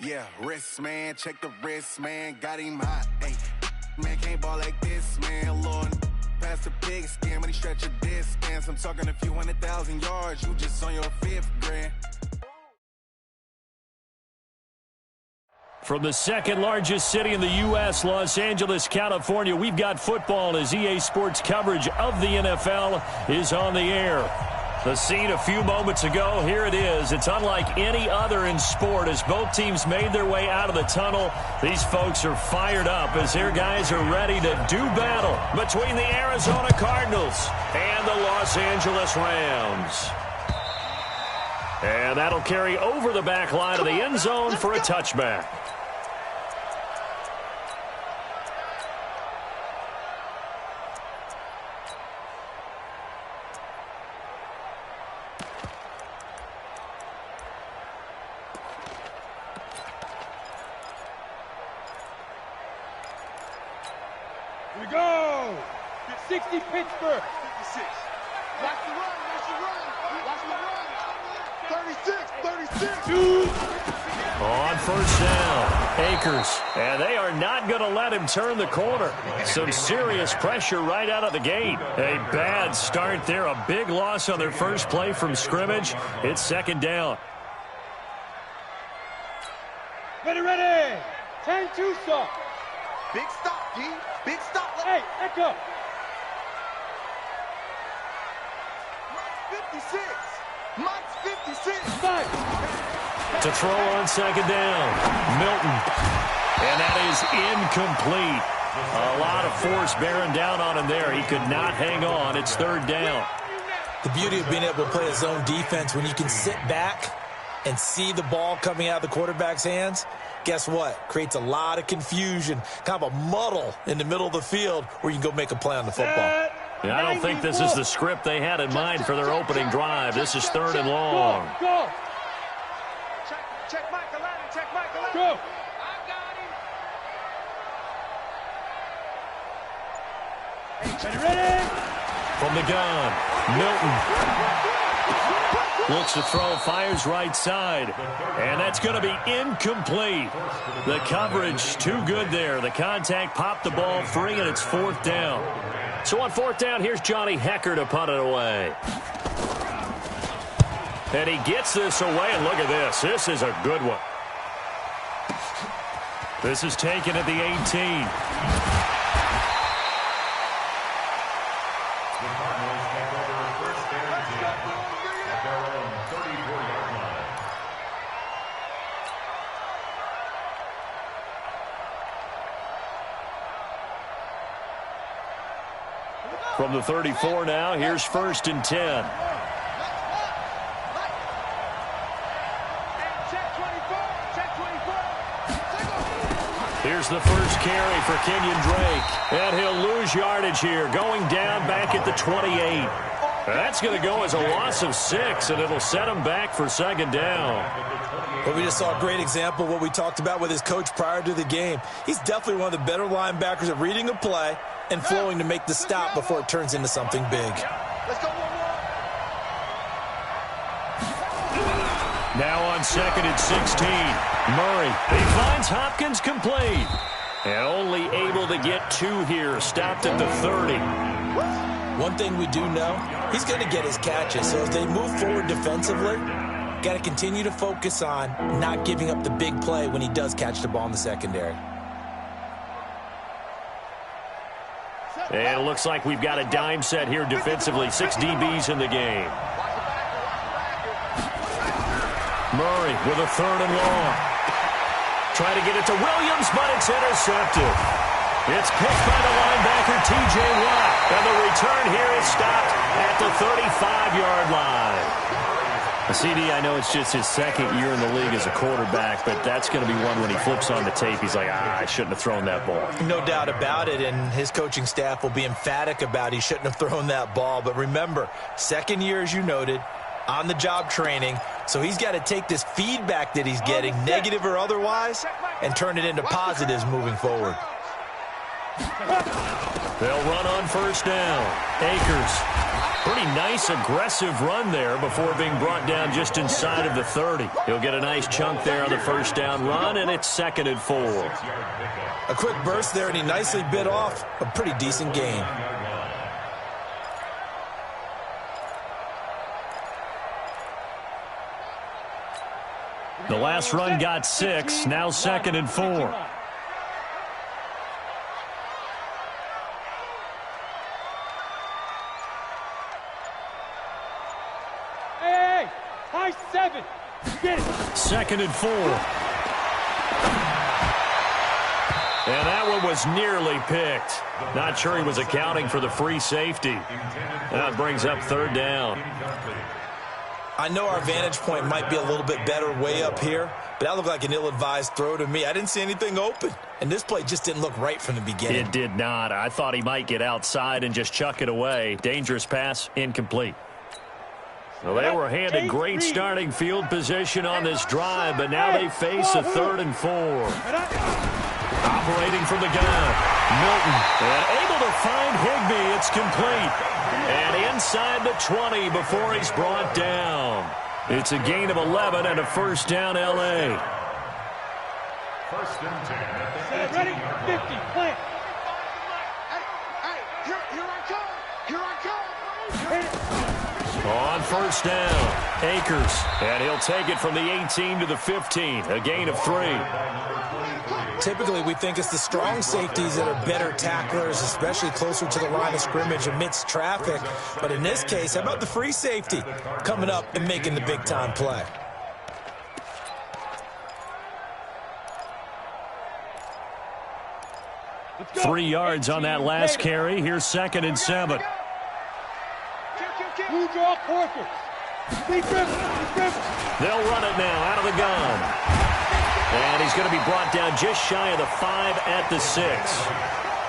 Yeah, wrist, man, check the wrist, man, got him hot. Hey, man, can't ball like this, man, Lord. Past the pig skin when he stretch a distance. I'm talking a few 100,000 yards, you just on your 5th grand. From the second largest city in the U.S., Los Angeles, California, we've got football as EA Sports coverage of the NFL is on the air. The scene a few moments ago, here it is. It's unlike any other in sport as both teams made their way out of the tunnel. These folks are fired up as their guys are ready to do battle between the Arizona Cardinals and the Los Angeles Rams. And that'll carry over the back line of the end zone for a touchback. Here we go. 60 Pittsburgh. 56. Watch the run. Watch the run. Watch the run. 36. 36. On first down, Akers. And they are not going to let him turn the corner. Some serious pressure right out of the gate. A bad start there. A big loss on their first play from scrimmage. It's second down. Ready. 10-2 stop. Big stop, G. Big stop. Hey, echo. 56. Mike's 56. Five. To throw on second down, Milton. And that is incomplete. A lot of force bearing down on him there. He could not hang on. It's third down. The beauty of being able to play a zone defense when you can sit back and see the ball coming out of the quarterback's hands, guess what? Creates a lot of confusion, kind of a muddle in the middle of the field where you can go make a play on the football. Yeah, I don't think this is the script they had in mind for their opening drive. This is third and long. Go. Check Michael Allen. Check Michael Allen. Go. I got him. Ready? From the gun, Milton. Looks to throw, fires right side. And that's going to be incomplete. The coverage too good there. The contact popped the ball free, and it's fourth down. So on fourth down, here's Johnny Hecker to punt it away. And he gets this away, and look at this. This is a good one. This is taken at the 18. From the 34 now, here's first and 10. Here's the first carry for Kenyon Drake. And he'll lose yardage here, going down back at the 28. That's going to go as a loss of 6, and it'll set him back for second down. But we just saw a great example of what we talked about with his coach prior to the game. He's definitely one of the better linebackers at reading a play and flowing to make the stop before it turns into something big. Let's go one more. Now on second and 16, Murray. He finds Hopkins complete. And only able to get 2 here. Stopped at the 30. One thing we do know, he's going to get his catches. So as they move forward defensively, got to continue to focus on not giving up the big play when he does catch the ball in the secondary. And it looks like we've got a dime set here defensively. 6 DBs in the game. Murray with a third and long. Trying to get it to Williams, but it's intercepted. It's picked by the linebacker, T.J. Watt. And the return here is stopped at the 35-yard line. CD, I know it's just his second year in the league as a quarterback, but that's going to be one when he flips on the tape. He's like, I shouldn't have thrown that ball. No doubt about it, and his coaching staff will be emphatic about he shouldn't have thrown that ball. But remember, second year, as you noted, on-the-job training, so he's got to take this feedback that he's getting, negative or otherwise, and turn it into positives moving forward. They'll run on first down. Akers. Pretty nice, aggressive run there before being brought down just inside of the 30. He'll get a nice chunk there on the first down run, and it's 2nd and 4. A quick burst there, and he nicely bit off a pretty decent gain. The last run got 6, now 2nd and 4. Hey, high 7. Get it. 2nd and 4. And that one was nearly picked. Not sure he was accounting for the free safety. That brings up 3rd down. I know our vantage point might be a little bit better way up here, but that looked like an ill-advised throw to me. I didn't see anything open, and this play just didn't look right from the beginning. It did not. I thought he might get outside and just chuck it away. Dangerous pass, incomplete. Well, they were handed great starting field position on this drive, but now they face a 3rd and 4. Operating from the gun, Milton, and able to find Higbee. It's complete. And inside the 20 before he's brought down. It's a gain of 11 and a first down, L.A. First and 10. Ready? 50. Plant. Hey, here I come. Here I come. On first down, Akers. And he'll take it from the 18 to the 15. A gain of 3. Typically, we think it's the strong safeties that are better tacklers, especially closer to the line of scrimmage amidst traffic. But in this case, how about the free safety coming up and making the big-time play? Go. 3 yards on that last carry. Here's 2nd and 7. Blue draw quarters. They'll run it now out of the gun. And he's going to be brought down just shy of the 5 at the 6.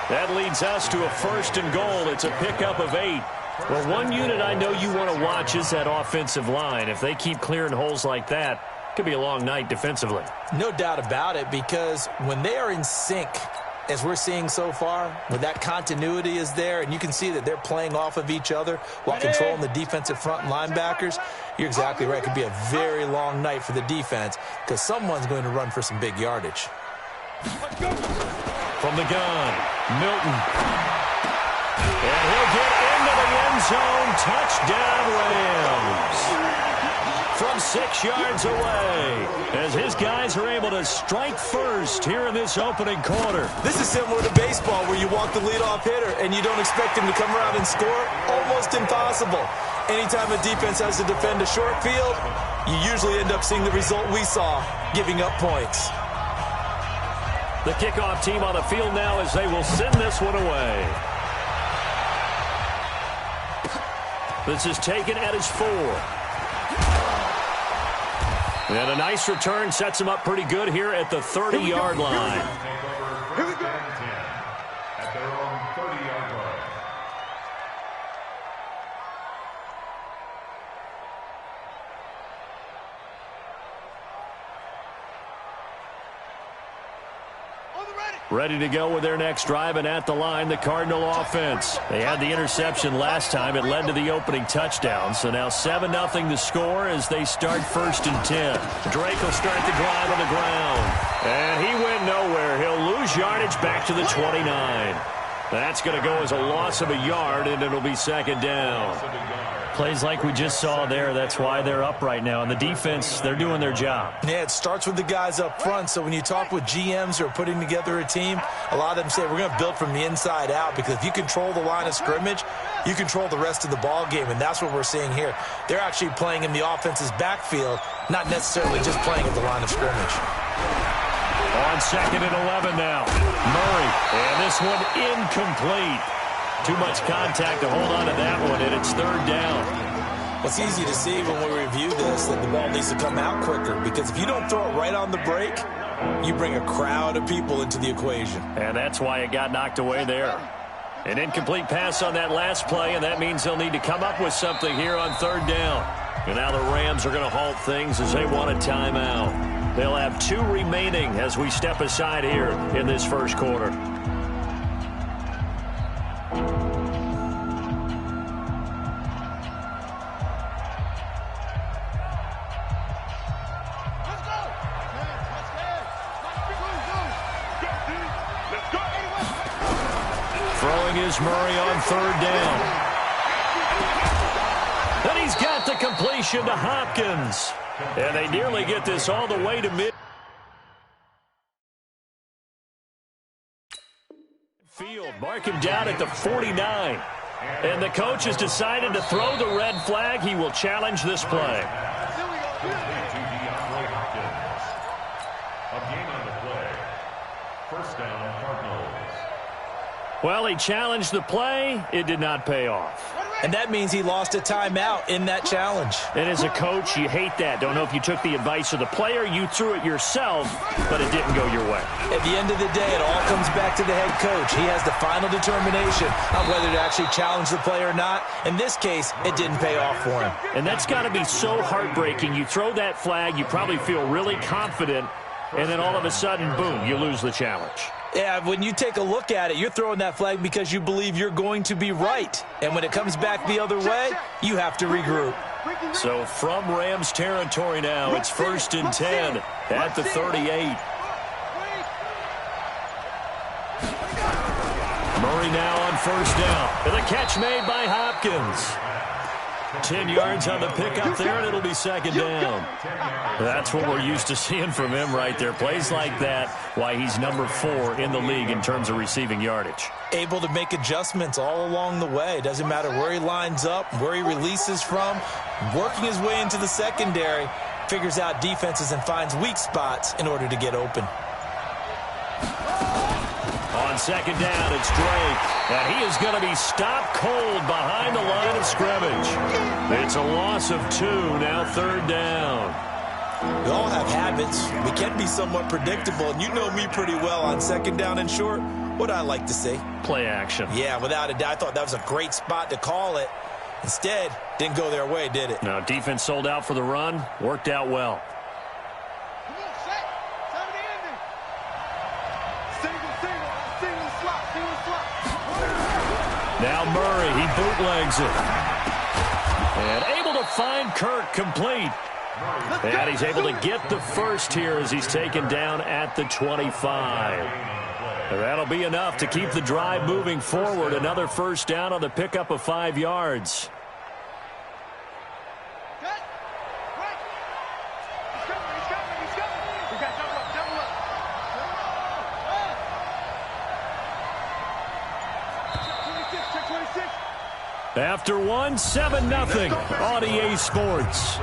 That leads us to a 1st and goal. It's a pickup of 8. Well, one unit I know you want to watch is that offensive line. If they keep clearing holes like that, it could be a long night defensively. No doubt about it, because when they are in sync, as we're seeing so far, when that continuity is there and you can see that they're playing off of each other while controlling the defensive front linebackers, you're exactly right. It could be a very long night for the defense because someone's going to run for some big yardage. From the gun, Milton. And he'll get into the end zone. Touchdown, Rams. From 6 yards away, as his guys are able to strike first here in this opening quarter. This is similar to baseball where you walk the leadoff hitter and you don't expect him to come around and score. Almost impossible. Anytime a defense has to defend a short field, you usually end up seeing the result we saw, giving up points. The kickoff team on the field now as they will send this one away. This is taken at his 4. And a nice return sets him up pretty good here at the 30-yard line. Here we go. At their own 30-yard line. Ready to go with their next drive, and at the line, the Cardinal offense. They had the interception last time. It led to the opening touchdown. So now 7-0 the score as they start 1st and 10. Drake will start the drive on the ground. And he went nowhere. He'll lose yardage back to the 29. That's going to go as a loss of a yard, and it'll be 2nd down. Plays like we just saw there. That's why they're up right now. And the defense, they're doing their job. Yeah, it starts with the guys up front. So when you talk with GMs who are putting together a team, a lot of them say we're going to build from the inside out, because if you control the line of scrimmage, you control the rest of the ball game, and that's what we're seeing here. They're actually playing in the offense's backfield, not necessarily just playing at the line of scrimmage. On 2nd and 11 now. Murray, and this one incomplete. Too much contact to hold on to that one, and it's 3rd down. Well, it's easy to see when we review this that the ball needs to come out quicker, because if you don't throw it right on the break, you bring a crowd of people into the equation. And that's why it got knocked away there. An incomplete pass on that last play, and that means they'll need to come up with something here on 3rd down. And now the Rams are going to halt things as they want a timeout. They'll have 2 remaining as we step aside here in this first quarter. throwing is Murray on third down. And he's got the completion to Hopkins. And they nearly get this all the way to mid. Field, mark him down at the 49. And the coach has decided to throw the red flag. He will challenge this play. First down, Cardinals. Well, he challenged the play. It did not pay off. And that means he lost a timeout in that challenge. And as a coach, you hate that. Don't know if you took the advice of the player, you threw it yourself, but it didn't go your way. At the end of the day, it all comes back to the head coach. He has the final determination on whether to actually challenge the play or not. In this case, it didn't pay off for him. And that's got to be so heartbreaking. You throw that flag, you probably feel really confident, and then all of a sudden, boom, you lose the challenge. Yeah, when you take a look at it, you're throwing that flag because you believe you're going to be right. And when it comes back the other way, you have to regroup. So from Rams territory now, it's 1st and 10 at the 38. Murray now on first down. And the catch made by Hopkins. 10 yards on the pickup there, and it'll be second down. That's what we're used to seeing from him right there. Plays like that, why he's number 4 in the league in terms of receiving yardage. Able to make adjustments all along the way. Doesn't matter where he lines up, where he releases from. Working his way into the secondary, figures out defenses and finds weak spots in order to get open. On second down, it's Drake. And he is going to be stopped cold behind the line of scrimmage. It's a loss of 2, now third down. We all have habits. We can be somewhat predictable, and you know me pretty well on second down and short. What I like to see? Play action. Yeah, without a doubt. I thought that was a great spot to call it. Instead, didn't go their way, did it? No, defense sold out for the run. Worked out well. Now Murray, he bootlegs it. And able to find Kirk complete. And he's able to get the first here as he's taken down at the 25. And that'll be enough to keep the drive moving forward. Another first down on the pickup of 5 yards. After 1, 7-0 on EA Sports.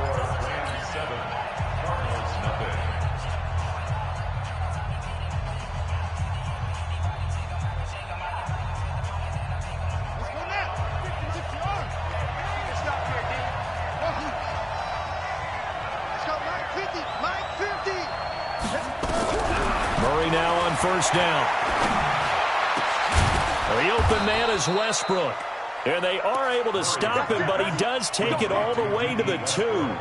Murray now on first down. The open man is Westbrook. And they are able to stop him, but he does take it all the way to the 2.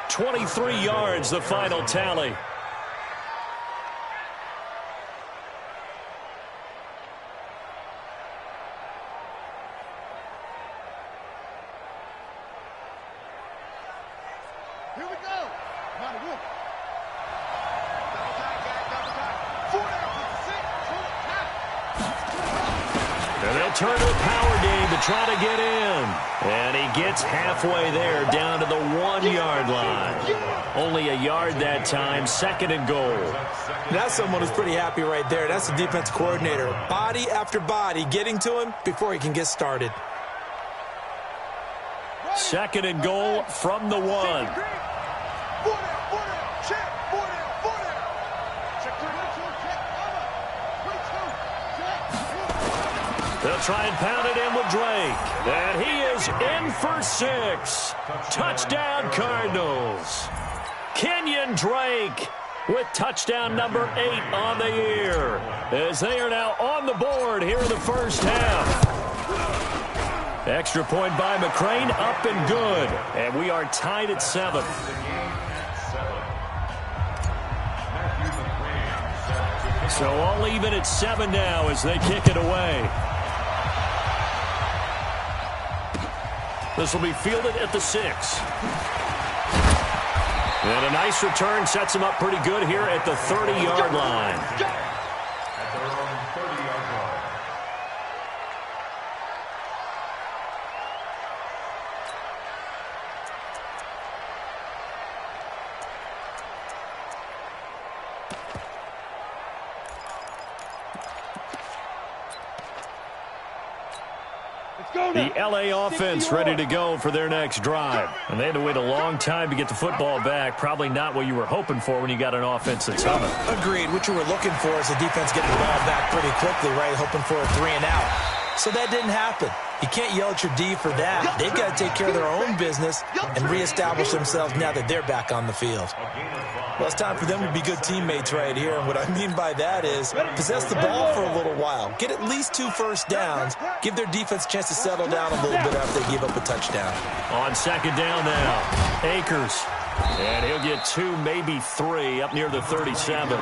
23 yards, the final tally. Here we go. And they'll turn to a power game to try to get in. And he gets halfway there, down to the 1-yard line. Only a yard that time, 2nd and goal. That's someone who's pretty happy right there. That's the defense coordinator. Body after body getting to him before he can get started. 2nd and goal from the 1. They'll try and pound it in with Drake. And he is in for 6. Touchdown, Cardinals. Kenyon Drake with touchdown number 8 on the year, as they are now on the board here in the first half. Extra point by McCrane, up and good. And we are tied at 7. So all even at 7 now as they kick it away. This will be fielded at the 6. And a nice return sets him up pretty good here at the 30-yard line. The LA offense ready to go for their next drive. And they had to wait a long time to get the football back. Probably not what you were hoping for when you got an offense that's humming. Agreed. What you were looking for is the defense getting the ball back pretty quickly, right? Hoping for a 3 and out. So that didn't happen. You can't yell at your D for that. They've got to take care of their own business and reestablish themselves now that they're back on the field. Well, it's time for them to be good teammates right here. And what I mean by that is possess the ball for a little while. Get at least 2 first downs. Give their defense a chance to settle down a little bit after they give up a touchdown. On second down now, Akers. And he'll get 2, maybe 3 up near the 37.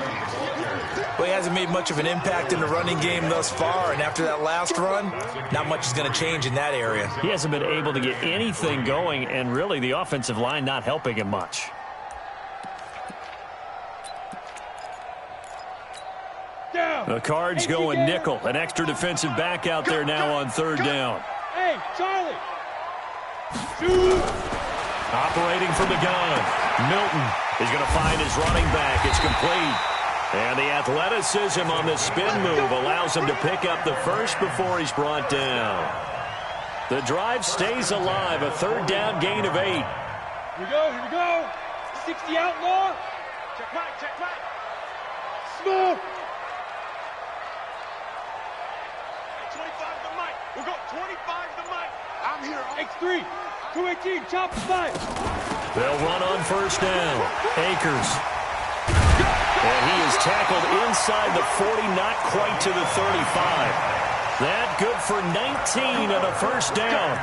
Well, he hasn't made much of an impact in the running game thus far, and after that last run, not much is going to change in that area. He hasn't been able to get anything going, and really the offensive line not helping him much. The Cards going nickel. An extra defensive back out there now on third down. Hey, Charlie. Operating from the gun. Milton is going to find his running back. It's complete. And the athleticism on the spin move allows him to pick up the first before he's brought down. The drive stays alive. A third down gain of 8. Here we go. 60 outlaw. Check right. Smooth. 25 to Mike. We'll go 25 to Mike. I'm here. X3. 218. Chop 5. They'll run on first down. Akers. And he is tackled inside the 40, not quite to the 35. That good for 19 and a first down.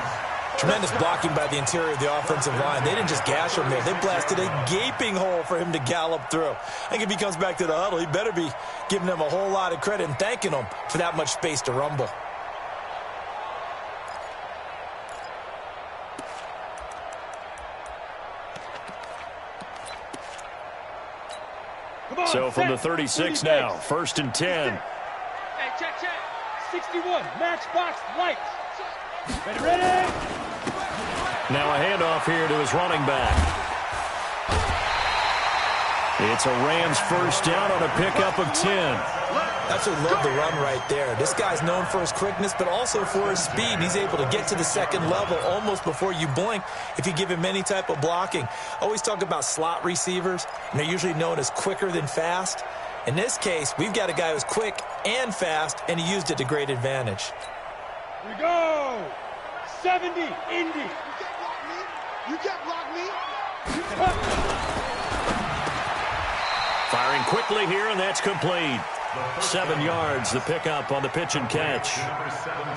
Tremendous blocking by the interior of the offensive line. They didn't just gash him there. They blasted a gaping hole for him to gallop through. I think if he comes back to the huddle, he better be giving them a whole lot of credit and thanking them for that much space to rumble. So from the 36 now, first and 10. Hey, check. 61, matchbox lights. Ready? Now a handoff here to his running back. It's a Rams first down on a pickup of 10. Absolutely love the run right there. This guy's known for his quickness, but also for his speed. He's able to get to the second level almost before you blink if you give him any type of blocking. Always talk about slot receivers, and they're usually known as quicker than fast. In this case, we've got a guy who's quick and fast, and he used it to great advantage. Here we go. 70, Indy. You can't block me. Firing quickly here, and that's complete. 7 yards, the pickup on the pitch and catch.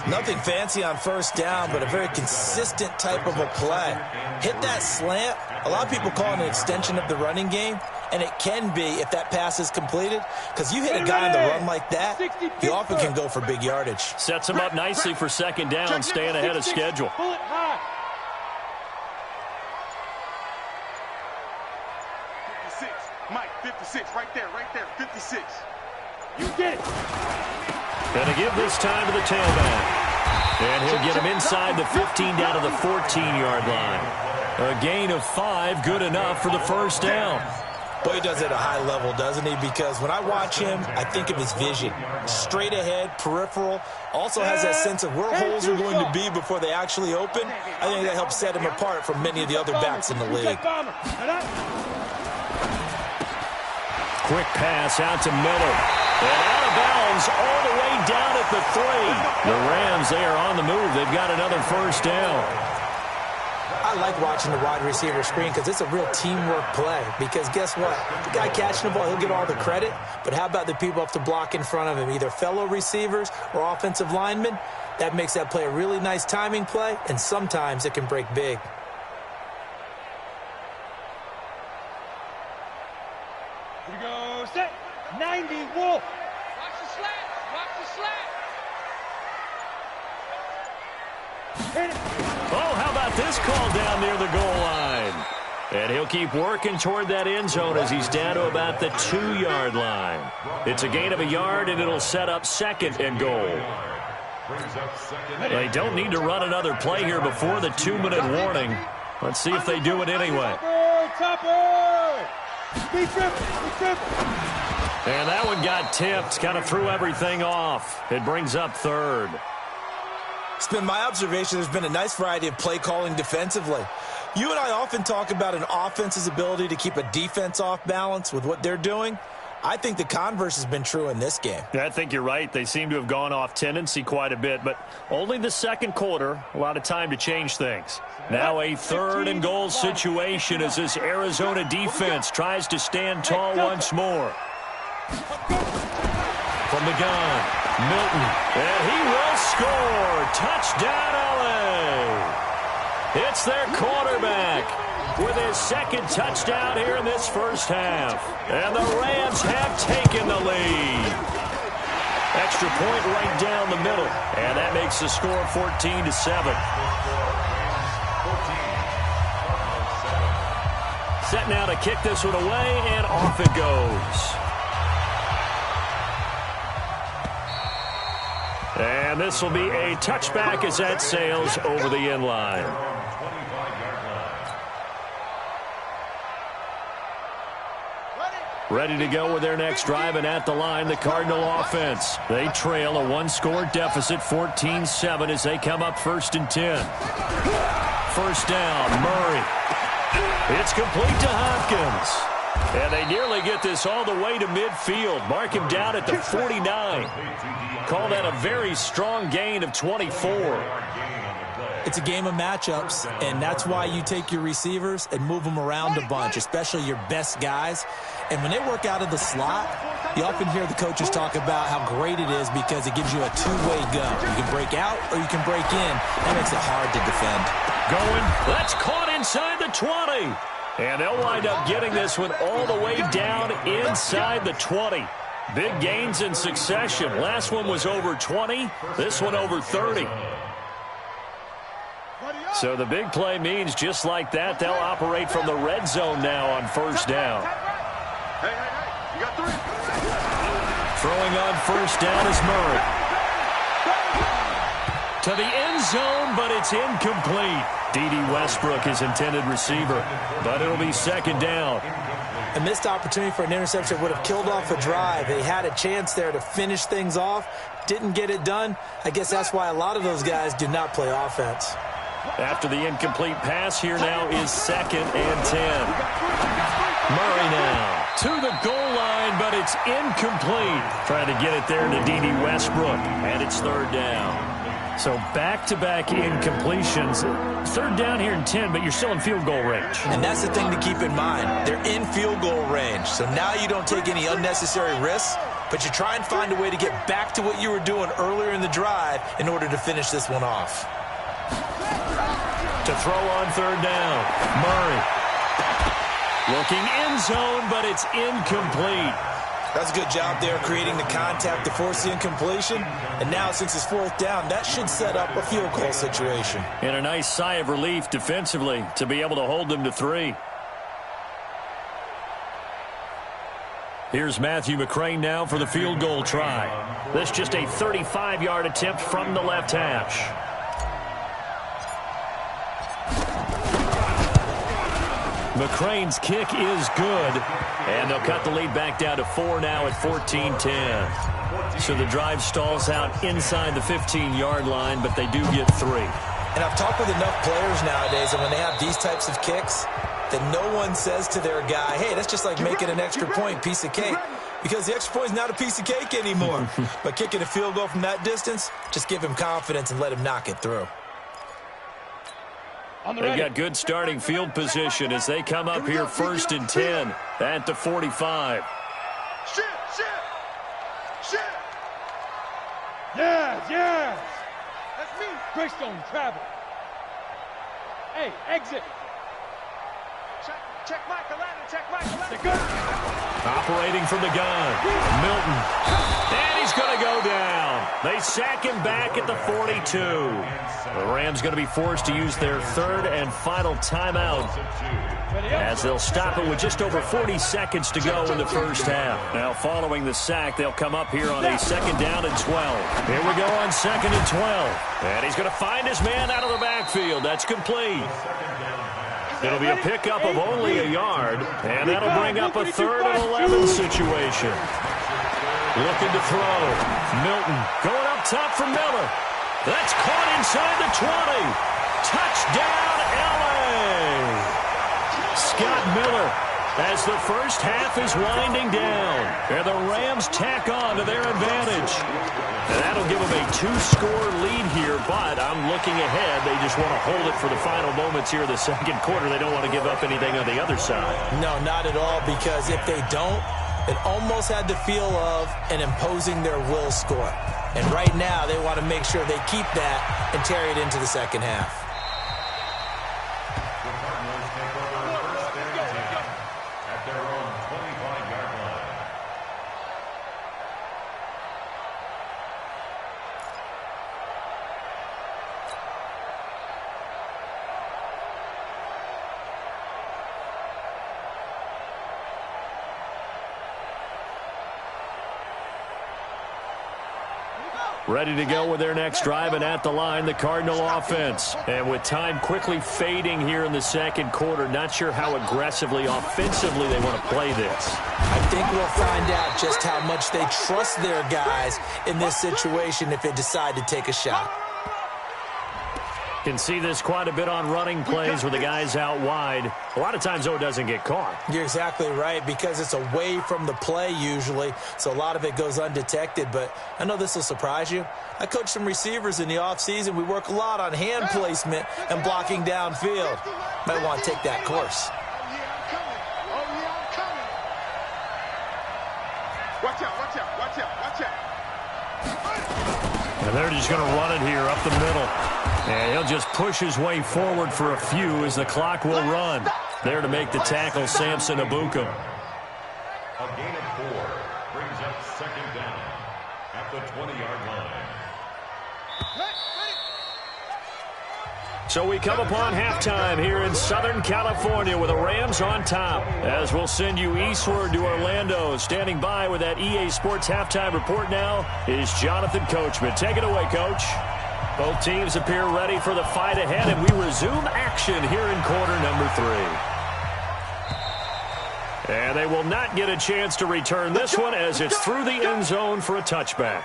Nothing fancy on first down, but a very consistent type of a play. Hit that slant. A lot of people call it an extension of the running game, and it can be if that pass is completed, because you hit a guy on the run like that, he often can go for big yardage. Sets him up nicely for second down, staying ahead of schedule. Pull it high. 56, Mike, 56, right there, 56. You get it. Gonna give this time to the tailback. And he'll get him inside the 15 down to the 14-yard line. A gain of 5, good enough for the first down. Boy, he does it at a high level, doesn't he? Because when I watch him, I think of his vision. Straight ahead, peripheral. Also has that sense of where holes are going to be before they actually open. I think that helps set him apart from many of the other backs in the league. Quick pass out to Miller. And out of bounds all the way down at the 3. The Rams, they are on the move. They've got another first down. I like watching the wide receiver screen because it's a real teamwork play. Because guess what? The guy catching the ball, he'll get all the credit. But how about the people up to block in front of him, either fellow receivers or offensive linemen? That makes that play a really nice timing play, and sometimes it can break big. Here we go, set. 90, Wolf. Watch the slant. Hit it. Oh, how about this call down near the goal line? And he'll keep working toward that end zone as he's down to about the 2-yard line. It's a gain of a yard, and it'll set up second and goal. They don't need to run another play here before the 2-minute warning. Let's see if they do it anyway. Topper! Be triple. And that one got tipped, kind of threw everything off. It brings up third. It's been my observation there's been a nice variety of play calling defensively. You and I often talk about an offense's ability to keep a defense off balance with what they're doing. I think the converse has been true in this game. Yeah, I think you're right. They seem to have gone off tendency quite a bit, but only the second quarter, a lot of time to change things. Now a 3rd and goal situation as this Arizona defense tries to stand tall once more. From the gun, Milton, and he will score. Touchdown, LA. It's their quarterback with his second touchdown here in this first half. And the Rams have taken the lead. Extra point right down the middle, and that makes the score 14-7. Set now to kick this one away, and off it goes. And this will be a touchback as that sails over the end line. Ready to go with their next drive, and at the line, the Cardinal offense. They trail a 1-score deficit, 14-7, as they come up 1st and 10. First down, Murray. It's complete to Hopkins. And they nearly get this all the way to midfield. Mark him down at the 49. Call that a very strong gain of 24. It's a game of matchups, and that's why you take your receivers and move them around a bunch, especially your best guys. And when they work out of the slot, you often hear the coaches talk about how great it is because it gives you a two-way go. You can break out or you can break in. That makes it hard to defend. Going, that's caught inside the 20. And they'll wind up getting this one all the way down inside the 20. Big gains in succession. Last one was over 20. This one over 30. So the big play means just like that, they'll operate from the red zone now on first down. Hey, you got 3. Throwing on first down is Murray. To the end zone, but it's incomplete. D.D. Westbrook, his intended receiver, but it'll be second down. A missed opportunity for an interception would have killed off a drive. They had a chance there to finish things off, didn't get it done. I guess that's why a lot of those guys do not play offense. After the incomplete pass, here now is 2nd and 10. Murray now to the goal line, but it's incomplete. Trying to get it there to D.D. Westbrook, and it's 3rd down. So back-to-back incompletions. 3rd down here in 10, but you're still in field goal range. And that's the thing to keep in mind. They're in field goal range. So now you don't take any unnecessary risks, but you try and find a way to get back to what you were doing earlier in the drive in order to finish this one off. To throw on 3rd down, Murray. Looking end zone, but it's incomplete. That's a good job there creating the contact to force the incompletion. And now since it's 4th down, that should set up a field goal situation. And a nice sigh of relief defensively to be able to hold them to 3. Here's Matthew McCrane now for the field goal try. This just a 35-yard attempt from the left hash. McCrane's kick is good, and they'll cut the lead back down to 4 now at 14-10. So the drive stalls out inside the 15-yard line, but they do get 3. And I've talked with enough players nowadays, and when they have these types of kicks, that no one says to their guy, hey, that's just like making an extra point, piece of cake. Because the extra point is not a piece of cake anymore. But kicking a field goal from that distance, just give him confidence and let him knock it through. They've got good starting field position as they come up here 1st and 10 at the 45. Shit! Yes! That's me. Greystone, travel. Hey, exit. Check Michael Allen. Operating from the gun, Milton. And he's going to go down. They sack him back at the 42. The Rams going to be forced to use their 3rd and final timeout as they'll stop it with just over 40 seconds to go in the first half. Now following the sack, they'll come up here on a 2nd down and 12. Here we go on 2nd and 12. And he's going to find his man out of the backfield. That's complete. It'll be a pickup of only a yard, and that'll bring up a 3rd and 11 situation. Looking to throw. Milton going up top for Miller. That's caught inside the 20. Touchdown, L.A. Scott Miller as the first half is winding down. And the Rams tack on to their advantage. And that'll give them a 2-score lead here, but I'm looking ahead. They just want to hold it for the final moments here in the second quarter. They don't want to give up anything on the other side. No, not at all, because if they don't, it almost had the feel of an imposing their will score. And right now, they want to make sure they keep that and carry it into the second half. The Cardinals take over first and 10 at their own 25-yard line. Ready to go with their next drive, and at the line, the Cardinal offense. And with time quickly fading here in the second quarter, not sure how aggressively, offensively they want to play this. I think we'll find out just how much they trust their guys in this situation if they decide to take a shot. Can see this quite a bit on running plays with the guys out wide. A lot of times, though, it doesn't get caught. You're exactly right, because it's away from the play usually, so a lot of it goes undetected. But I know this will surprise you. I coach some receivers in the offseason. We work a lot on hand placement and blocking downfield. Might want to take that course. Watch out, watch out, watch out, watch out. And they're just going to run it here up the middle. And he'll just push his way forward for a few as the clock will run. There to make the tackle, Samson Abuka. A gain of 4 brings up second down at the 20-yard line. So we come upon halftime here in Southern California with the Rams on top. As we'll send you eastward to Orlando. Standing by with that EA Sports halftime report now is Jonathan Coachman. Take it away, Coach. Both teams appear ready for the fight ahead, and we resume action here in quarter number 3. And they will not get a chance to return this one as it's through the end zone for a touchback.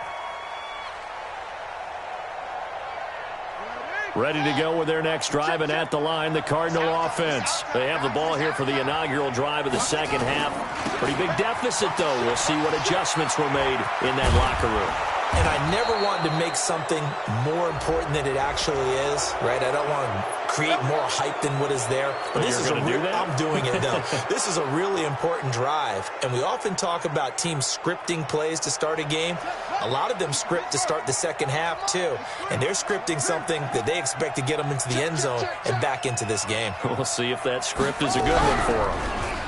Ready to go with their next drive, and at the line, the Cardinal offense. They have the ball here for the inaugural drive of the second half. Pretty big deficit, though. We'll see what adjustments were made in that locker room. And I never wanted to make something more important than it actually is, right? I don't want to create more hype than what is there. But this is a real, I'm doing it, though. This is a really important drive. And we often talk about teams scripting plays to start a game. A lot of them script to start the second half, too. And they're scripting something that they expect to get them into the end zone and back into this game. We'll see if that script is a good one for them.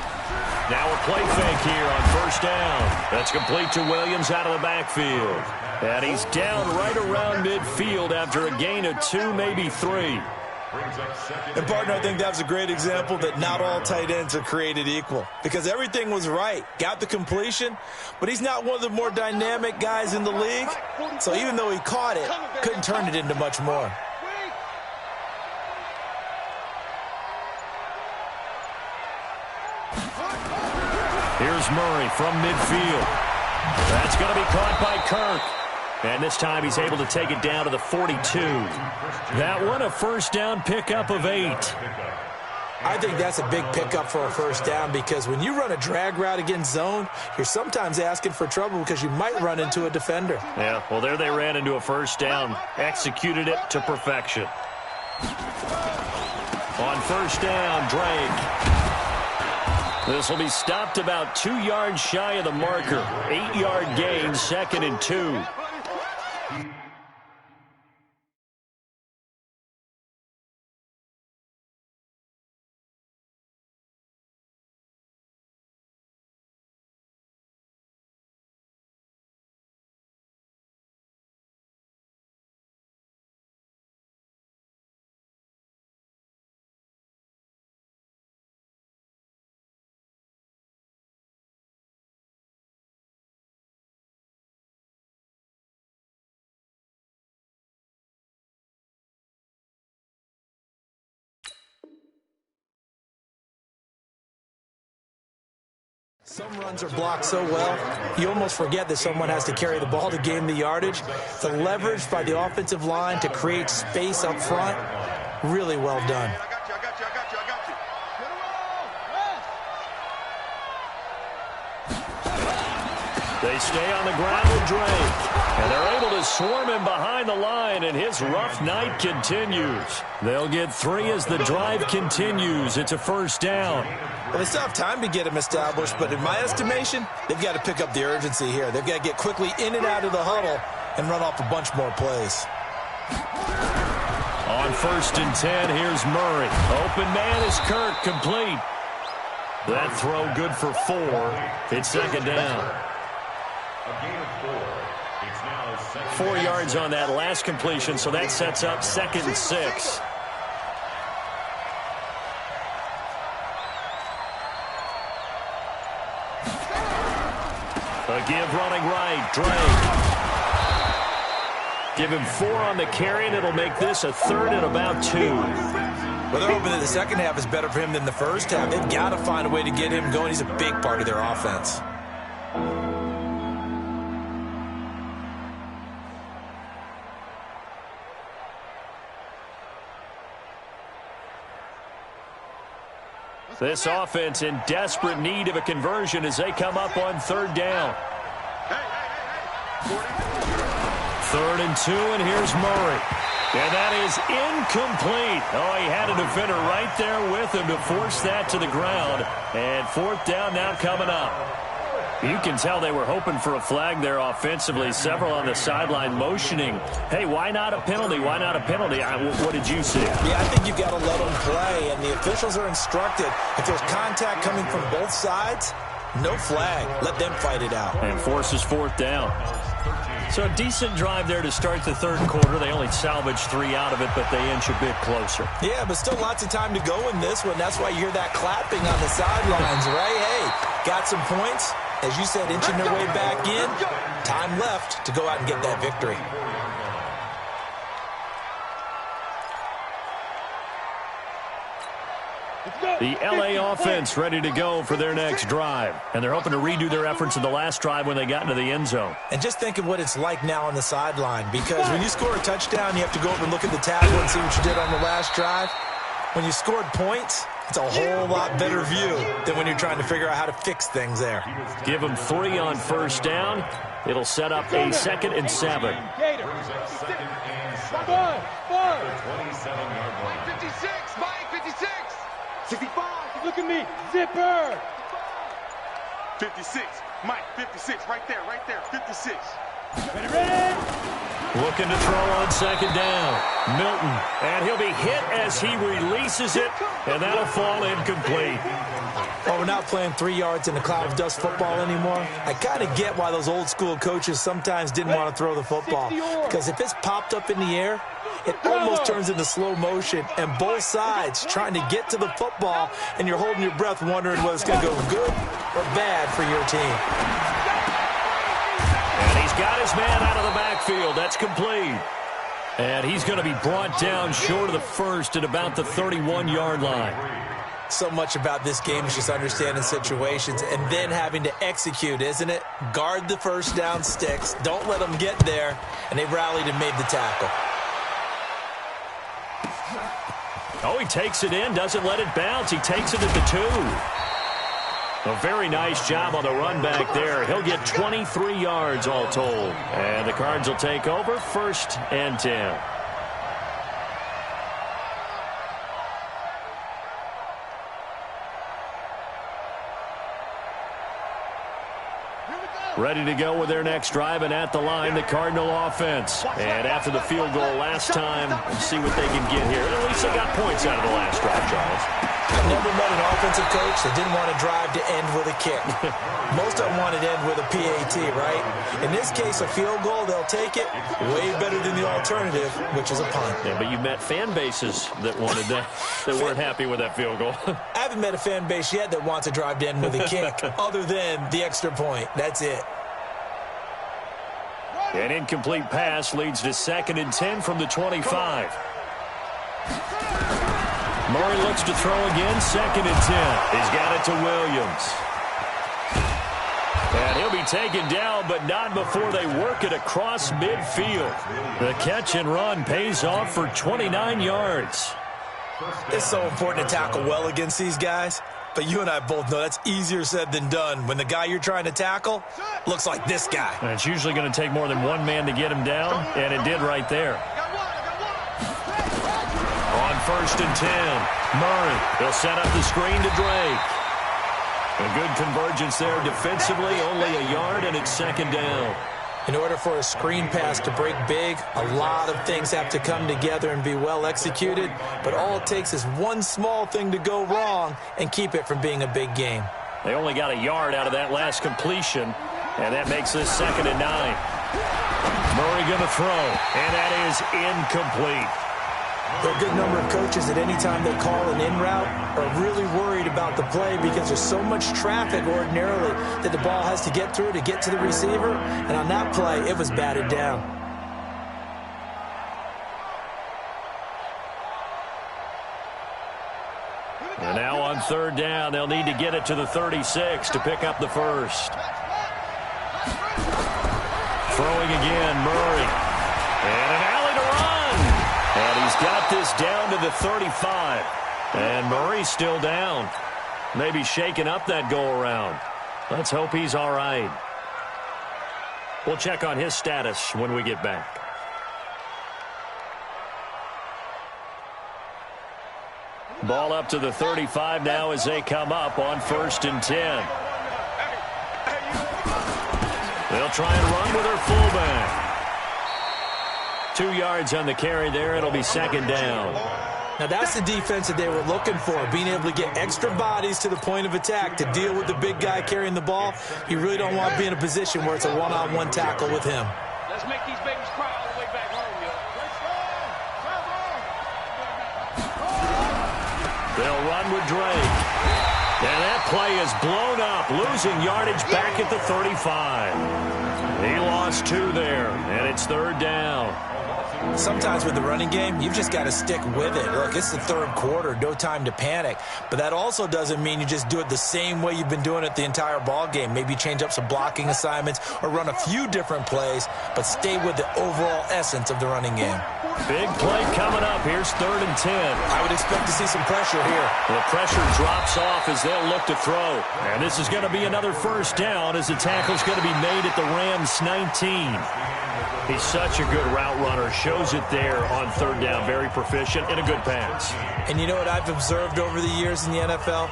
Now a play fake here on first down. That's complete to Williams out of the backfield. And he's down right around midfield after a gain of 2, maybe 3. And, partner, I think that was a great example that not all tight ends are created equal, because everything was right. Got the completion, but he's not one of the more dynamic guys in the league. So even though he caught it, couldn't turn it into much more. Here's Murray from midfield. That's going to be caught by Kirk. And this time he's able to take it down to the 42. That one a first down pickup of 8. I think that's a big pickup for a first down, because when you run a drag route against zone, you're sometimes asking for trouble because you might run into a defender. Yeah, well, there they ran into a first down. Executed it to perfection. On first down, Drake. This will be stopped about 2 yards shy of the marker. 8-yard gain, 2nd and 2. Some runs are blocked so well, you almost forget that someone has to carry the ball to gain the yardage. The leverage by the offensive line to create space up front, really well done. I got you. They stay on the ground with Drake. And they're able to swarm him behind the line, and his rough night continues. They'll get 3 as the drive continues. It's a first down. Well, they still have time to get him established, but in my estimation, they've got to pick up the urgency here. They've got to get quickly in and out of the huddle and run off a bunch more plays. On 1st and 10, here's Murray. Open man is Kirk, complete. That throw good for 4. It's second down. A gain of 4. It's now second 4 yards on that last completion, so that sets up 2nd and 6. A give running right, Drake. Give him 4 on the carry, and it'll make this a 3rd and about 2. Well, they're hoping that the second half is better for him than the first half. They've got to find a way to get him going. He's a big part of their offense. This offense in desperate need of a conversion as they come up on 3rd down. 3rd and 2, and here's Murray. And that is incomplete. Oh, he had a defender right there with him to force that to the ground. And 4th down now coming up. You can tell they were hoping for a flag there offensively. Several on the sideline motioning. Hey, why not a penalty? Why not a penalty? What did you see? Yeah, I think you've got to let them play, and the officials are instructed. If there's contact coming from both sides, no flag. Let them fight it out. And forces 4th down. So a decent drive there to start the 3rd quarter. They only salvaged 3 out of it, but they inch a bit closer. Yeah, but still lots of time to go in this one. That's why you hear that clapping on the sidelines, right? Hey, got some points. As you said, inching their way back in. Time left to go out and get that victory. The LA offense ready to go for their next drive. And they're hoping to redo their efforts in the last drive when they got into the end zone. And just think of what it's like now on the sideline. Because when you score a touchdown, you have to go over and look at the tackle and see what you did on the last drive. When you scored points, it's a whole lot better view than when you're trying to figure out how to fix things there. Give them 3 on 1st down. It'll set up a 2nd and 7. 27-yard line. 56, Mike, 56. 65, look at me, zipper. 56, Mike, 56, right there, 56. Ready? Looking to throw on 2nd down. Milton, and he'll be hit as he releases it, and that'll fall incomplete. Well, we're not playing 3 yards in a cloud of dust football anymore. I kind of get why those old school coaches sometimes didn't want to throw the football. Because if it's popped up in the air, it almost turns into slow motion, and both sides trying to get to the football, and you're holding your breath wondering whether it's going to go good or bad for your team. And he's got his man out of the backfield. That's complete. And he's going to be brought down short of the first at about the 31-yard line. So much about this game is just understanding situations and then having to execute, isn't it? Guard the first down sticks. Don't let them get there. And they rallied and made the tackle. Oh, he takes it in, doesn't let it bounce. He takes it at the 2. A very nice job on the run back there. He'll get 23 yards all told. And the Cards will take over 1st and 10. Ready to go with their next drive, and at the line, the Cardinal offense. And after the field goal last time, let's see what they can get here. At least they got points out of the last drive, Charles. I've never met an offensive coach that didn't want to drive to end with a kick. Most of them want it to end with a PAT, right? In this case, a field goal, they'll take it. Way better than the alternative, which is a punt. Yeah, but you met fan bases that wanted that, that weren't happy with that field goal. I haven't met a fan base yet that wants to drive to end with a kick, other than the extra point. That's it. An incomplete pass leads to 2nd and 10 from the 25. Murray looks to throw again, 2nd and 10. He's got it to Williams. taken down, but not before they work it across midfield. The catch and run pays off for 29 yards. It's so important to tackle well against these guys, but you and I both know that's easier said than done when the guy you're trying to tackle looks like this guy. And it's usually going to take more than one man to get him down, and it did right there. On 1st and 10, Murray. He'll set up the screen to Drake. A good convergence there defensively, only a yard, and it's 2nd down. In order for a screen pass to break big, a lot of things have to come together and be well executed, but all it takes is one small thing to go wrong and keep it from being a big game. They only got a yard out of that last completion, and that makes this 2nd and 9. Murray going to throw, and that is incomplete. There are a good number of coaches at any time they call an in route are really worried about the play because there's so much traffic ordinarily that the ball has to get through to get to the receiver. And on that play, it was batted down. And now on 3rd down, they'll need to get it to the 36 to pick up the first. Throwing again, Murray. And an alley to run. And he's got this down to the 35. And Murray's still down. Maybe shaking up that go-around. Let's hope he's all right. We'll check on his status when we get back. Ball up to the 35 now as they come up on 1st and 10. They'll try and run with their fullback. 2 yards on the carry there. It'll be 2nd down. Now that's the defense that they were looking for, being able to get extra bodies to the point of attack to deal with the big guy carrying the ball. You really don't want to be in a position where it's a one-on-one tackle with him. Let's make these babies cry all the way back home, yo. They'll run with Drake. And that play is blown up, losing yardage back at the 35. He lost 2 there, and it's 3rd down. Sometimes with the running game, you've just got to stick with it. Look, it's the 3rd quarter, no time to panic. But that also doesn't mean you just do it the same way you've been doing it the entire ball game. Maybe change up some blocking assignments or run a few different plays, but stay with the overall essence of the running game. Big play coming up. Here's 3rd and 10. I would expect to see some pressure here. The pressure drops off as they'll look to throw. And this is going to be another 1st down as the tackle's going to be made at the Rams 19. He's such a good route runner. Shows it there on 3rd down. Very proficient and a good pass. And you know what I've observed over the years in the NFL?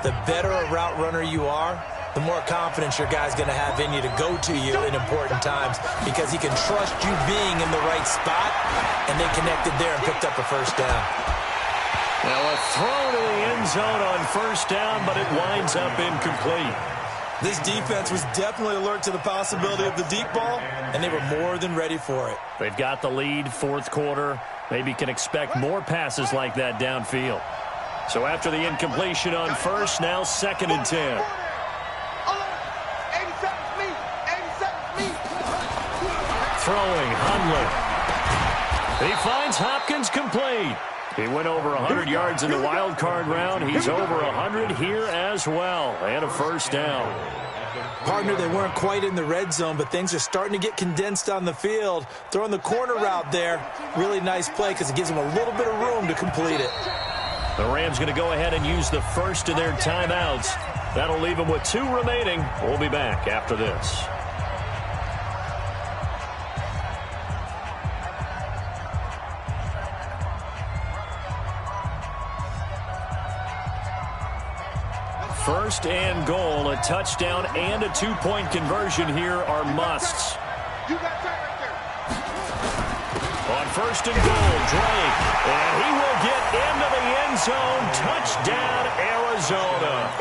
The better a route runner you are, the more confidence your guy's going to have in you to go to you in important times because he can trust you being in the right spot, and they connected there and picked up a 1st down. Now a throw to the end zone on 1st down, but it winds up incomplete. This defense was definitely alert to the possibility of the deep ball, and they were more than ready for it. They've got the lead, 4th quarter. Maybe can expect more passes like that downfield. So after the incompletion on 1st, now 2nd and 10. Throwing, Hundley. He finds Hopkins complete. He went over 100 yards in the wild card round. He's over 100 here as well. And a 1st down. Partner, they weren't quite in the red zone, but things are starting to get condensed on the field. Throwing the corner route there, really nice play because it gives them a little bit of room to complete it. The Rams going to go ahead and use the first of their timeouts. That'll leave them with 2 remaining. We'll be back after this. First and goal, a touchdown and a 2-point conversion here are musts. On 1st and goal, Drake, and he will get into the end zone. Touchdown, Arizona.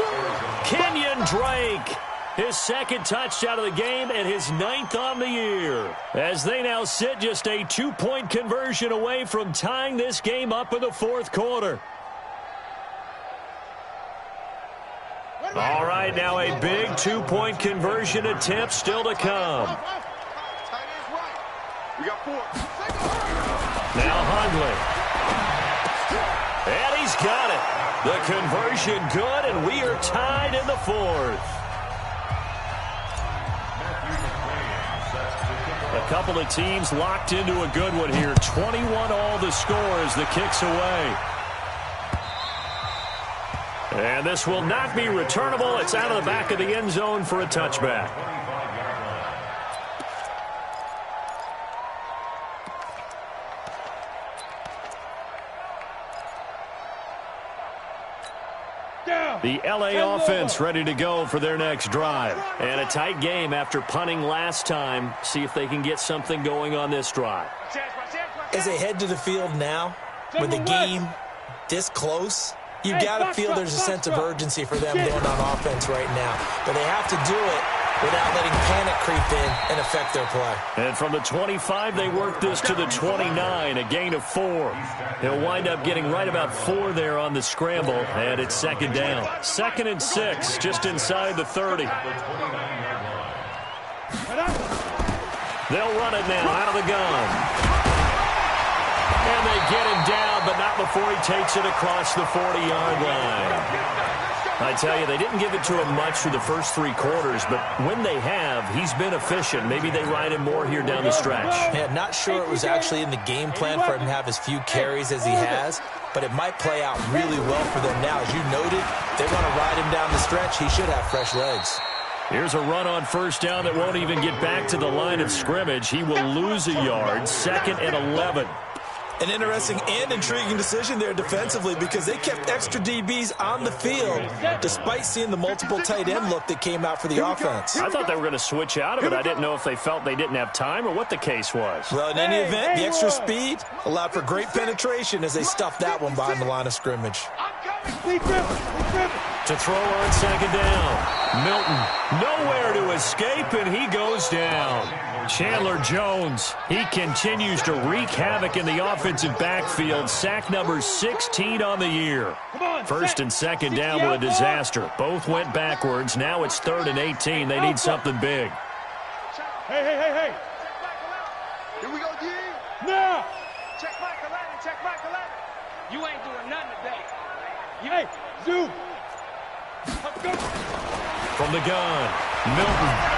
Kenyon Drake, his 2nd touchdown of the game and his 9th on the year. As they now sit just a 2-point conversion away from tying this game up in the 4th quarter. All right, now a big 2-point conversion attempt still to come. Now Hundley. And he's got it. The conversion good, and we are tied in the 4th. couple of teams locked into a good one here. 21 all the score as the kick's away. And this will not be returnable. It's out of the back of the end zone for a touchback. The LA offense ready to go for their next drive. And a tight game after punting last time. See if they can get something going on this drive. As they head to the field now, with the game this close, you've got to feel there's a sense of urgency for them going on offense right now. But they have to do it without letting panic creep in and affect their play. And from the 25, they work this to the 29, a gain of 4. He'll wind up getting right about 4 there on the scramble, and it's second down. 2nd and 6, just inside the 30. They'll run it now out of the gun. And they get him down, but not before he takes it across the 40-yard line. I tell you, they didn't give it to him much through the first 3 quarters, but when they have, he's been efficient. Maybe they ride him more here down the stretch. Yeah, not sure it was actually in the game plan for him to have as few carries as he has, but it might play out really well for them now. As you noted, they want to ride him down the stretch. He should have fresh legs. Here's a run on first down that won't even get back to the line of scrimmage. He will lose a yard, 2nd and 11. An interesting and intriguing decision there defensively because they kept extra DBs on the field despite seeing the multiple tight end look that came out for the offense. I thought they were going to switch out of it. I didn't know if they felt they didn't have time or what the case was. Well, in any event, the extra speed allowed for great penetration as they stuffed that one behind the line of scrimmage. To throw on second down. Milton nowhere to escape, and he goes down. Chandler Jones, he continues to wreak havoc in the offensive backfield. Sack number 16 on the year. 1st and 2nd down were a disaster. Both went backwards. Now it's 3rd and 18. They need something big. Hey. Here we go, D. Now. Check Michael Allen, check Michael Allen. You ain't doing nothing today. Hey, Zoo. From the gun, Milton.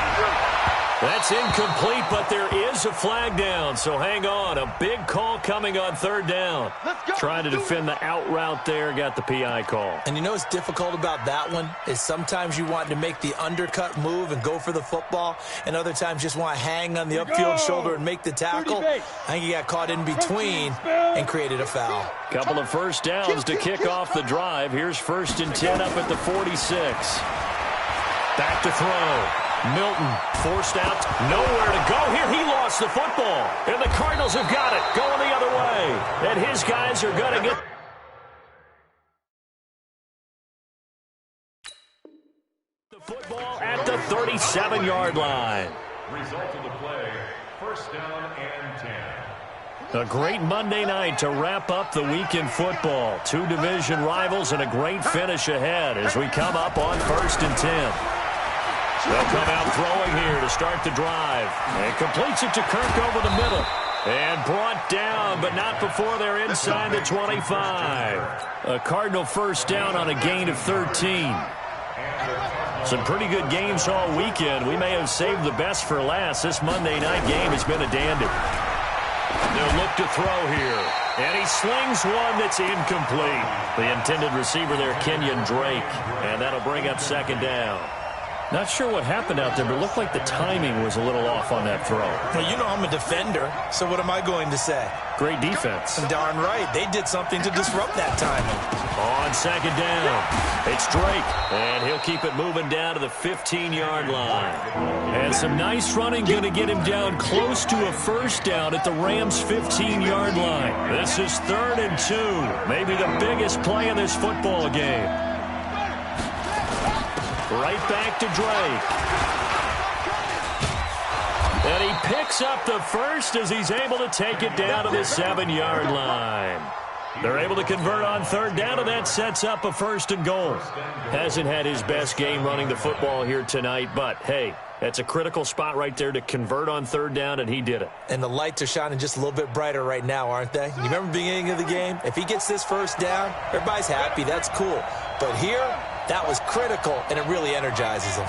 That's incomplete, but there is a flag down, so hang on. A big call coming on 3rd down. Trying to defend the out route there, got the PI call. And you know what's difficult about that one is sometimes you want to make the undercut move and go for the football, and other times just want to hang on the upfield shoulder and make the tackle. I think he got caught in between and created a foul. Couple of first downs to kick off the drive. Here's 1st and 10 up at the 46. Back to throw. Milton forced out, nowhere to go here. He lost the football, and the Cardinals have got it, going the other way. And his guys are going to get the football at the 37-yard line. Result of the play, 1st down and 10. A great Monday night to wrap up the week in football. 2 division rivals and a great finish ahead as we come up on 1st and 10. They'll come out throwing here to start the drive. And completes it to Kirk over the middle. And brought down, but not before they're inside the 25. A Cardinal first down on a gain of 13. Some pretty good games all weekend. We may have saved the best for last. This Monday night game has been a dandy. They'll look to throw here. And he slings one that's incomplete. The intended receiver there, Kenyon Drake. And that'll bring up 2nd down. Not sure what happened out there, but it looked like the timing was a little off on that throw. Well, you know I'm a defender, so what am I going to say? Great defense. Darn right. They did something to disrupt that timing. On 2nd down, it's Drake, and he'll keep it moving down to the 15-yard line. And some nice running going to get him down close to a first down at the Rams' 15-yard line. This is 3rd and 2, maybe the biggest play in this football game. Right back to Drake. And he picks up the first as he's able to take it down to the 7-yard line. They're able to convert on 3rd down, and that sets up a 1st and goal. Hasn't had his best game running the football here tonight, but hey, that's a critical spot right there to convert on 3rd down, and he did it. And the lights are shining just a little bit brighter right now, aren't they? You remember the beginning of the game? If he gets this first down, everybody's happy. That's cool. But here, that was critical, and it really energizes him.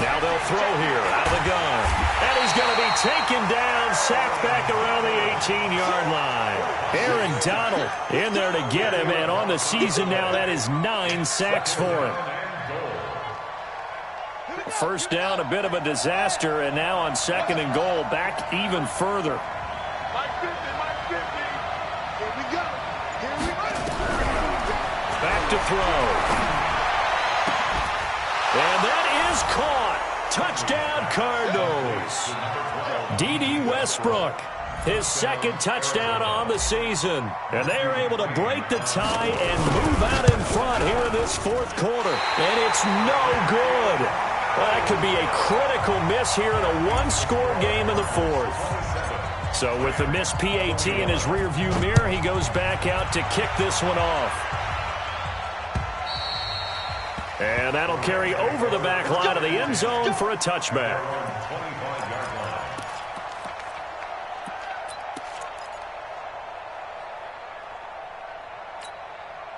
Now they'll throw here out of the gun. And he's going to be taken down, sacked back around the 18-yard line. Aaron Donald in there to get him, and on the season now, that is 9 sacks for him. First down, a bit of a disaster, and now on 2nd and goal, back even further. Back to throw. And that is caught. Touchdown, Cardinals. D.D. Westbrook, his 2nd touchdown on the season. And they are able to break the tie and move out in front here in this 4th quarter. And it's no good. Well, that could be a critical miss here in a one-score game in the 4th. So with the missed PAT in his rearview mirror, he goes back out to kick this one off. And that'll carry over the back line of the end zone for a touchback.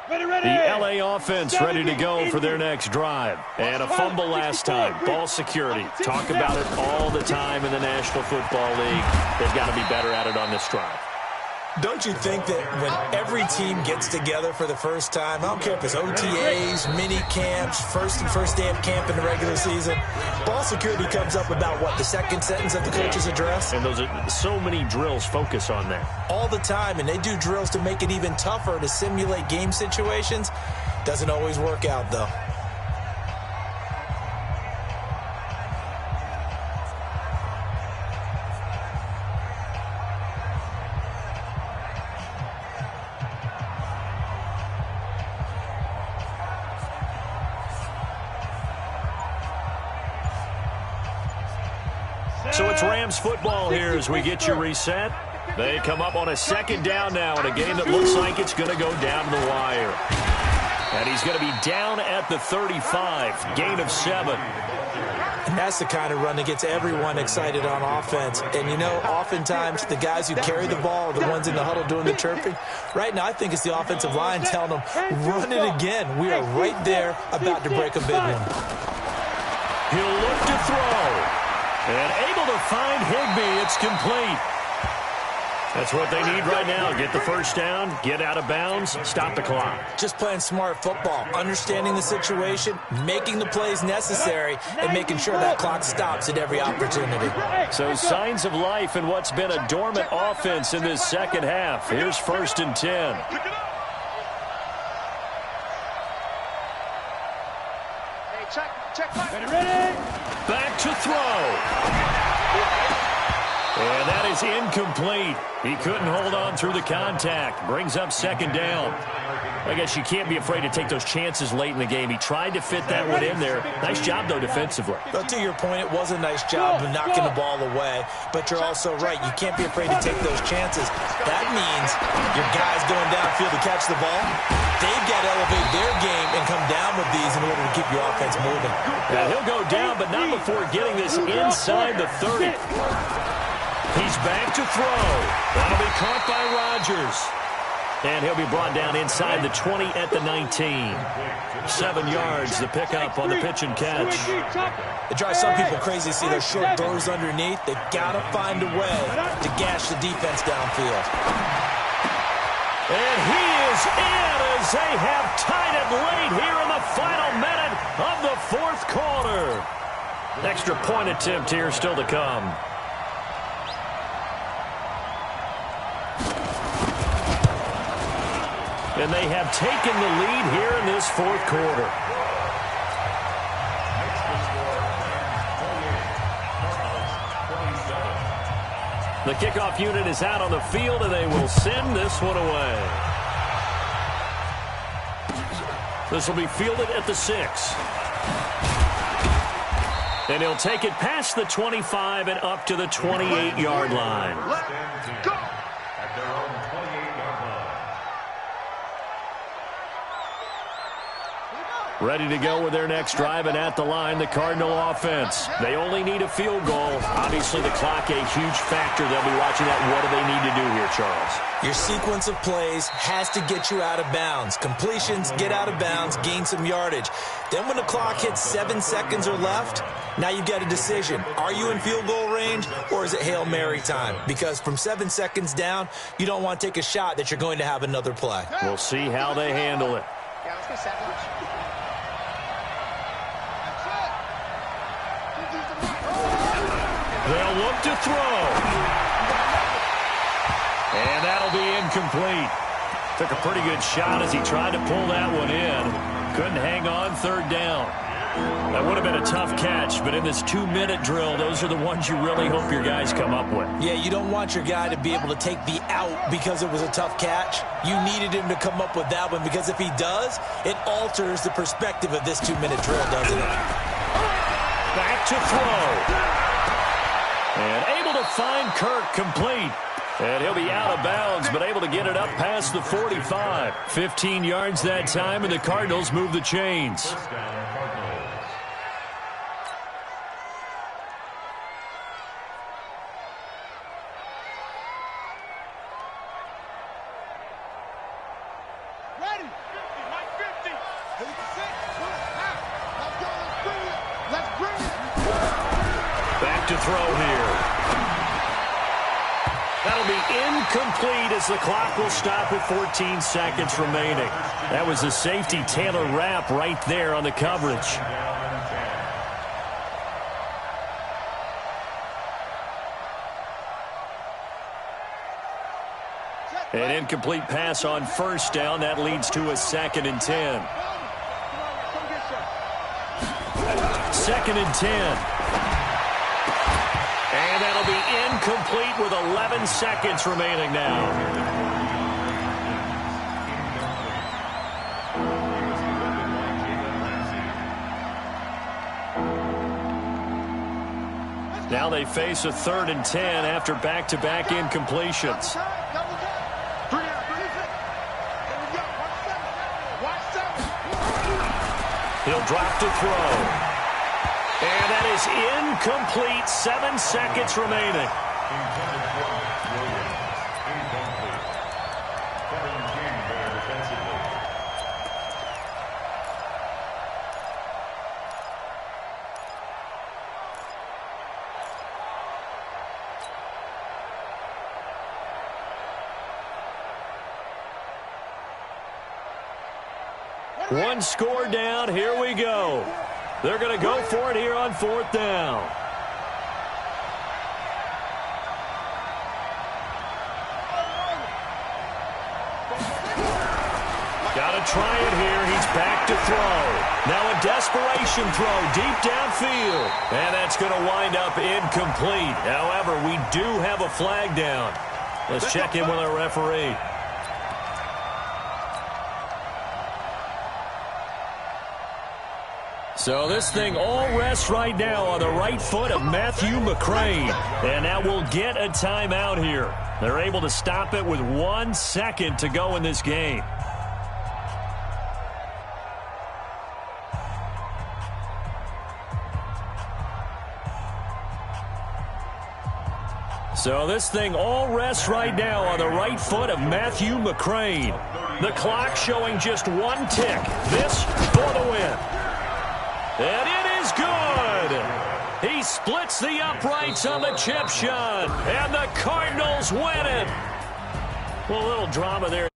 The LA offense ready to go for their next drive. And a fumble last time. Ball security. Talk about it all the time in the National Football League. They've got to be better at it on this drive. Don't you think that when every team gets together for the first time, I don't care if it's OTAs, mini camps, first day of camp in the regular season, ball security comes up about, what, the 2nd sentence of the coach's address? And those are so many drills focus on that. All the time, and they do drills to make it even tougher to simulate game situations. Doesn't always work out, though. So it's Rams football here as we get you reset. They come up on a 2nd down now in a game that looks like it's going to go down to the wire. And he's going to be down at the 35, gain of 7. And that's the kind of run that gets everyone excited on offense. And, you know, oftentimes the guys who carry the ball are the ones in the huddle doing the chirping. Right now, I think it's the offensive line telling them, run it again. We are right there about to break a big one. He'll look to throw. And able to find Higbee. It's complete. That's what they need right now. Get the first down, get out of bounds, stop the clock. Just playing smart football, understanding the situation, making the plays necessary, and making sure that clock stops at every opportunity. So signs of life in what's been a dormant offense in this 2nd half. Here's 1st and 10. Ready? Back to throw. And that is incomplete. He couldn't hold on through the contact. Brings up 2nd down. I guess you can't be afraid to take those chances late in the game. He tried to fit that one in there. Nice job, though, defensively. Well, to your point, it was a nice job of knocking the ball away. But you're also right. You can't be afraid to take those chances. That means your guys going downfield to catch the ball, they've got to elevate their game and come down with these in order to keep your offense moving. Now, he'll go down, but not before getting this inside the 30. He's back to throw. That'll be caught by Rodgers. And he'll be brought down inside the 20 at the 19. 7 yards, the pickup on the pitch and catch. It drives some people crazy to see those short throws underneath. They've got to find a way to gash the defense downfield. And he is in as they have tied it late here in the final minute of the 4th quarter. Extra point attempt here still to come. And they have taken the lead here in this 4th quarter. The kickoff unit is out on the field, and they will send this one away. This will be fielded at the 6. And he'll take it past the 25 and up to the 28-yard line. Let's go! At their own 28-yard line. Ready to go with their next drive, and at the line, the Cardinal offense. They only need a field goal. Obviously, the clock a huge factor. They'll be watching that. What do they need to do here, Charles? Your sequence of plays has to get you out of bounds. Completions, get out of bounds, gain some yardage. Then when the clock hits 7 seconds or left, Now you've got a decision. Are you in field goal range, or is it Hail Mary time? Because from 7 seconds down, you don't want to take a shot that you're going to have another play. We'll see how they handle it. Yeah, let's get set. They'll look to throw. And that'll be incomplete. Took a pretty good shot as he tried to pull that one in. Couldn't hang on third down. That would have been a tough catch, but in this 2-minute drill, those are the ones you really hope your guys come up with. Yeah, you don't want your guy to be able to take the out because it was a tough catch. You needed him to come up with that one, because if he does, it alters the perspective of this 2-minute drill, doesn't it? Back to throw. And able to find Kirk complete. And he'll be out of bounds, but able to get it up past the 45. 15 yards that time, and the Cardinals move the chains. Ready? 50, Mike 50. 86. Let's bring it. Back to throw here. That'll be incomplete as the clock will stop with 14 seconds remaining. That was the safety Taylor Rapp right there on the coverage. An incomplete pass on first down. That leads to a 2nd and 10. 2nd and 10. And that'll be incomplete with 11 seconds remaining now. Now they face a 3rd and 10 after back-to-back incompletions. He'll drop to throw. And that is incomplete. 7 seconds remaining. One score down. Here we go. They're going to go for it here on 4th down. Got to try it here. He's back to throw. Now a desperation throw deep downfield. And that's going to wind up incomplete. However, we do have a flag down. Let's check in with our referee. So this thing all rests right now on the right foot of Matthew McCrane. And that will get a timeout here. They're able to stop it with 1 second to go in this game. So this thing all rests right now on the right foot of Matthew McCrane. The clock showing just 1 tick. This for the win. And it is good. He splits the uprights on the chip shot. And the Cardinals win it. Well, a little drama there.